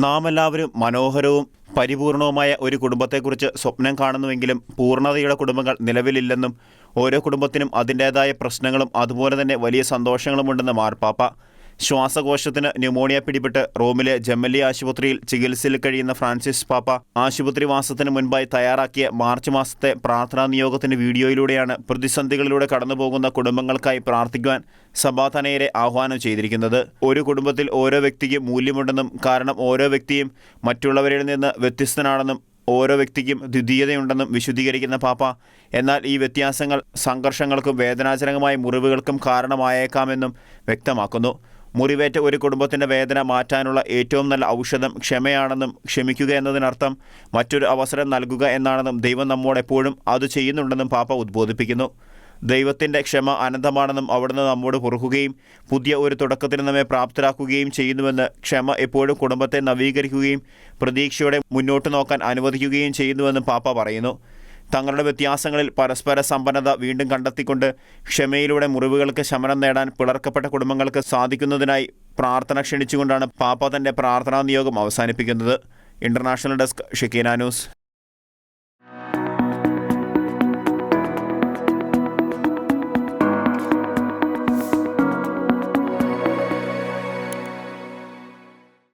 നാമെല്ലാവരും മനോഹരവും പരിപൂർണവുമായ ഒരു കുടുംബത്തെക്കുറിച്ച് സ്വപ്നം കാണുന്നുവെങ്കിലും പൂർണ്ണതയുടെ കുടുംബങ്ങൾ നിലവിലില്ലെന്നും ഓരോ കുടുംബത്തിനും അതിൻ്റേതായ പ്രശ്നങ്ങളും അതുപോലെ തന്നെ വലിയ സന്തോഷങ്ങളുമുണ്ടെന്ന് മാർപ്പാപ്പ. ശ്വാസകോശത്തിന് ന്യൂമോണിയ പിടിപെട്ട് റോമിലെ ജെമ്മലി ആശുപത്രിയിൽ ചികിത്സയിൽ കഴിയുന്ന ഫ്രാൻസിസ് പാപ്പ ആശുപത്രിവാസത്തിന് മുൻപായി തയ്യാറാക്കിയ മാർച്ച് മാസത്തെ പ്രാർത്ഥനാ നിയോഗത്തിൻ്റെ വീഡിയോയിലൂടെയാണ് പ്രതിസന്ധികളിലൂടെ കടന്നുപോകുന്ന കുടുംബങ്ങൾക്കായി പ്രാർത്ഥിക്കുവാൻ സഭാതനയരെ ആഹ്വാനം ചെയ്തിരിക്കുന്നത്. ഒരു കുടുംബത്തിൽ ഓരോ വ്യക്തിക്കും മൂല്യമുണ്ടെന്നും കാരണം ഓരോ വ്യക്തിയും മറ്റുള്ളവരിൽ നിന്ന് വ്യത്യസ്തനാണെന്നും ഓരോ വ്യക്തിക്കും ദ്വിതീയതയുണ്ടെന്നും വിശദീകരിക്കുന്ന പാപ്പ, എന്നാൽ ഈ വ്യത്യാസങ്ങൾ സംഘർഷങ്ങൾക്കും വേദനാജനകമായ മുറിവുകൾക്കും കാരണമായേക്കാമെന്നും വ്യക്തമാക്കുന്നു. മുറിവേറ്റ ഒരു കുടുംബത്തിൻ്റെ വേദന മാറ്റാനുള്ള ഏറ്റവും നല്ല ഔഷധം ക്ഷമയാണെന്നും ക്ഷമിക്കുക എന്നതിനർത്ഥം മറ്റൊരു അവസരം നൽകുക എന്നാണെന്നും ദൈവം നമ്മോട് എപ്പോഴും അത് ചെയ്യുന്നുണ്ടെന്നും പാപ്പ ഉദ്ബോധിപ്പിക്കുന്നു. ദൈവത്തിൻ്റെ ക്ഷമ അനന്തമാണെന്നും അവിടുന്ന് നമ്മോട് പൊറുക്കുകയും പുതിയ ഒരു തുടക്കത്തിന് നമ്മെ പ്രാപ്തരാക്കുകയും ചെയ്യുന്നുവെന്ന്, ക്ഷമ എപ്പോഴും കുടുംബത്തെ നവീകരിക്കുകയും പ്രതീക്ഷയോടെ മുന്നോട്ട് നോക്കാൻ അനുവദിക്കുകയും ചെയ്യുന്നുവെന്നും പാപ്പ പറയുന്നു. തങ്ങളുടെ വ്യത്യാസങ്ങളിൽ പരസ്പര സമ്പന്നത വീണ്ടും കണ്ടെത്തിക്കൊണ്ട് ക്ഷമയിലൂടെ മുറിവുകൾക്ക് ശമനം നേടാൻ പിളർക്കപ്പെട്ട കുടുംബങ്ങൾക്ക് സാധിക്കുന്നതിനായി പ്രാർത്ഥന ക്ഷണിച്ചുകൊണ്ടാണ് പാപ്പ തൻ്റെ പ്രാർത്ഥനാ നിയോഗം അവസാനിപ്പിക്കുന്നത്. International desk, Shekinah news.